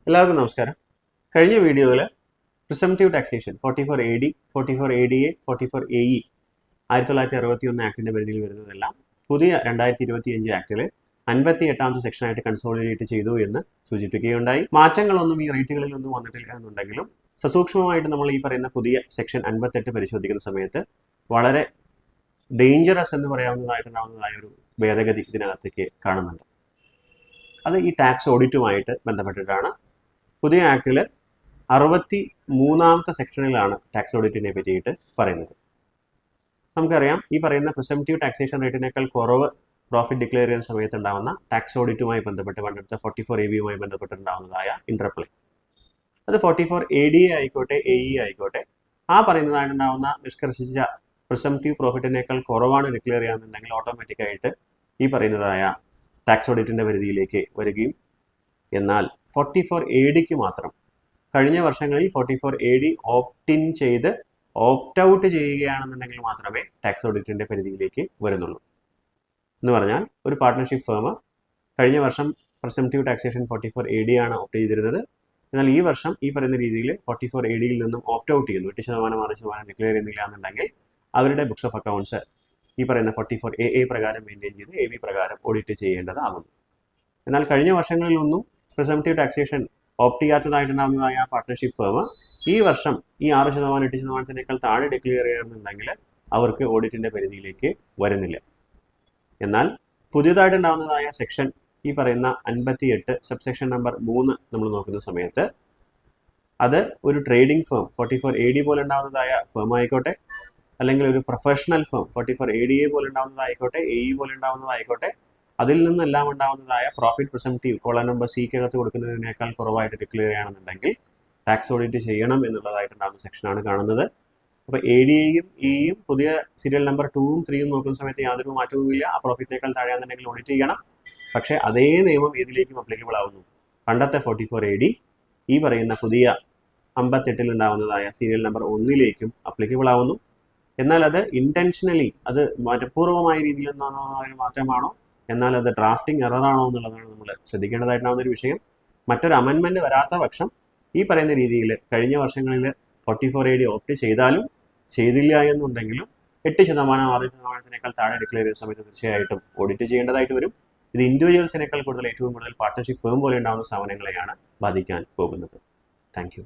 എല്ലാവർക്കും നമസ്കാരം. കഴിഞ്ഞ വീഡിയോയിൽ presumptive taxation 44AD, 44ADA, 44AE 1961 ആക്ടിന്റെ പരിധിയിൽ വരുന്നതെല്ലാം പുതിയ 2025 ആക്ടിൽ 58ാമത്തെ സെക്ഷനായിട്ട് കൺസോളിഡേറ്റ് ചെയ്തു എന്ന് സൂചിപ്പിക്കുകയുണ്ടായി. മാറ്റങ്ങളൊന്നും ഈ റേറ്റുകളിലൊന്നും വന്നിട്ടില്ല എന്നുണ്ടെങ്കിലും സസൂക്ഷ്മമായിട്ട് നമ്മൾ ഈ പറയുന്ന പുതിയ സെക്ഷൻ 58 പരിശോധിക്കുന്ന സമയത്ത് വളരെ ഡേഞ്ചറസ് എന്ന് പറയാവുന്നതായിട്ടുണ്ടാവുന്നതായ ഒരു ഭേദഗതി ഇതിനകത്തേക്ക് കാണുന്നുണ്ട്. അത് ഈ ടാക്സ് ഓഡിറ്റുമായിട്ട് ബന്ധപ്പെട്ടിട്ടാണ്. പുതിയ ആക്ടിൽ 63ാമത്തെ സെക്ഷനിലാണ് ടാക്സ് ഓഡിറ്റിനെ പറ്റിയിട്ട് പറയുന്നത്. നമുക്കറിയാം, ഈ പറയുന്ന പ്രിസംപ്റ്റീവ് ടാക്സേഷൻ റേറ്റിനേക്കാൾ കുറവ് പ്രോഫിറ്റ് ഡിക്ലെയർ ചെയ്യുന്ന സമയത്ത് ഉണ്ടാകുന്ന ടാക്സ് ഓഡിറ്റുമായി ബന്ധപ്പെട്ട് പണ്ടെടുത്ത 44AB ബന്ധപ്പെട്ടുണ്ടാകുന്നതായ ഇന്റർപ്ലേ, അത് 44ADA ആയിക്കോട്ടെ, AE ആയിക്കോട്ടെ, ആ പറയുന്നതായിട്ടുണ്ടാകുന്ന നിഷ്കർഷിച്ച പ്രിസംപ്റ്റീവ് പ്രോഫിറ്റിനേക്കാൾ കുറവാണ് ഡിക്ലെയർ ചെയ്യാന്നുണ്ടെങ്കിൽ ഓട്ടോമാറ്റിക്കായിട്ട് ഈ പറയുന്നതായ ടാക്സ് ഓഡിറ്റിന്റെ പരിധിയിലേക്ക് വരികയും, എന്നാൽ 44ADക്ക് മാത്രം കഴിഞ്ഞ വർഷങ്ങളിൽ 44AD ഓപ്റ്റ് ഇൻ ചെയ്ത് ഓപ്റ്റ് ഔട്ട് ചെയ്യുകയാണെന്നുണ്ടെങ്കിൽ മാത്രമേ ടാക്സ് ഓഡിറ്റിന്റെ പരിധിയിലേക്ക് വരുന്നുള്ളൂ. എന്ന് പറഞ്ഞാൽ ഒരു പാർട്ട്ണർഷിപ്പ് ഫേം കഴിഞ്ഞ വർഷം പ്രിസംപ്റ്റീവ് ടാക്സേഷൻ 44AD ആണ് ഓപ്റ്റ് ചെയ്തിരുന്നത്. എന്നാൽ ഈ വർഷം ഈ പറയുന്ന രീതിയിൽ 44ADയിൽ നിന്നും ഓപ്റ്റ് ഔട്ട് ചെയ്യുന്നു, 8% 6% ഡിക്ലെയർ ചെയ്യുന്നില്ല എന്നുണ്ടെങ്കിൽ അവരുടെ ബുക്സ് ഓഫ് അക്കൗണ്ട്സ് ഈ പറയുന്ന 44AA പ്രകാരം മെയിൻറ്റെയിൻ ചെയ്ത് AB പ്രകാരം ഓഡിറ്റ് ചെയ്യേണ്ടതാകുന്നു. എന്നാൽ കഴിഞ്ഞ വർഷങ്ങളിലൊന്നും presumptive taxation opt ചെയ്യാത്തതായിട്ടുണ്ടാകുന്നതായ partnership firm ഈ വർഷം ഈ 6% 8%-നേക്കാൾ താഴെ ഡിക്ലെയർ ചെയ്യണമെന്നുണ്ടെങ്കിൽ അവർക്ക് ഓഡിറ്റിന്റെ പരിധിയിലേക്ക് വരുന്നില്ല. എന്നാൽ പുതിയതായിട്ടുണ്ടാകുന്നതായ സെക്ഷൻ ഈ പറയുന്ന 58 സബ്സെക്ഷൻ നമ്പർ 3 നമ്മൾ നോക്കുന്ന സമയത്ത് അത് ഒരു ട്രേഡിംഗ് ഫേം 44AD പോലെ ഉണ്ടാകുന്നതായ ഫേം ആയിക്കോട്ടെ, അല്ലെങ്കിൽ ഒരു പ്രൊഫഷണൽ ഫേം 44ADA പോലെ ഉണ്ടാകുന്നതായിക്കോട്ടെ, AE പോലെ ഉണ്ടാകുന്നതായിക്കോട്ടെ, അതിൽ നിന്നെല്ലാം ഉണ്ടാകുന്നതായ പ്രോഫിറ്റ് പ്രിസംപ്റ്റീവ് കോളം നമ്പർ സിക്കകത്ത് കൊടുക്കുന്നതിനേക്കാൾ കുറവായിട്ട് ഡിക്ലെയർ ചെയ്യണമെന്നുണ്ടെങ്കിൽ ടാക്സ് ഓഡിറ്റ് ചെയ്യണം എന്നുള്ളതായിട്ടുണ്ടാകുന്ന സെക്ഷനാണ് കാണുന്നത്. അപ്പോൾ ADAയും EEയും പുതിയ സീരിയൽ നമ്പർ 2ഉം 3ഉം നോക്കുന്ന സമയത്ത് യാതൊരു മാറ്റവുമില്ല. ആ പ്രോഫിറ്റിനേക്കാൾ താഴെയാണെന്നുണ്ടെങ്കിൽ ഓഡിറ്റ് ചെയ്യണം. പക്ഷേ അതേ നിയമം ഏതിലേക്കും അപ്ലിക്കബിൾ ആവുന്നു? പണ്ടത്തെ 44AD ഈ പറയുന്ന പുതിയ 58ൽ ഉണ്ടാകുന്നതായ സീരിയൽ നമ്പർ 1ലേക്കും അപ്ലിക്കബിൾ ആവുന്നു. എന്നാൽ അത് ഇന്റൻഷനലി, അത് മനഃപൂർവ്വമായ രീതിയിൽ ഒരു മാറ്റമാണോ, എന്നാൽ അത് ഡ്രാഫ്റ്റിംഗ് എററാണോ എന്നുള്ളതാണ് നമ്മൾ ശ്രദ്ധിക്കേണ്ടതായിട്ടുണ്ടാകുന്ന ഒരു വിഷയം. മറ്റൊരു അമെൻമെന്റ് വരാത്ത പക്ഷം ഈ പറയുന്ന രീതിയിൽ കഴിഞ്ഞ വർഷങ്ങളിൽ 44AD ഓപ്റ്റ് ചെയ്താലും ചെയ്തില്ല എന്നുണ്ടെങ്കിലും 8% 6%-നേക്കാൾ താഴെ ഡിക്ലെയർ ചെയ്യുന്ന സമയത്ത് തീർച്ചയായിട്ടും ഓഡിറ്റ് ചെയ്യേണ്ടതായിട്ട് വരും. ഇത് ഇൻഡിവിജ്വൽസിനേക്കാൾ കൂടുതൽ ഏറ്റവും കൂടുതൽ പാർട്ട്ണർഷിപ്പ് ഫേം പോലെ ഉണ്ടാകുന്ന സ്ഥാപനങ്ങളെയാണ് ബാധിക്കാൻ പോകുന്നത്. താങ്ക്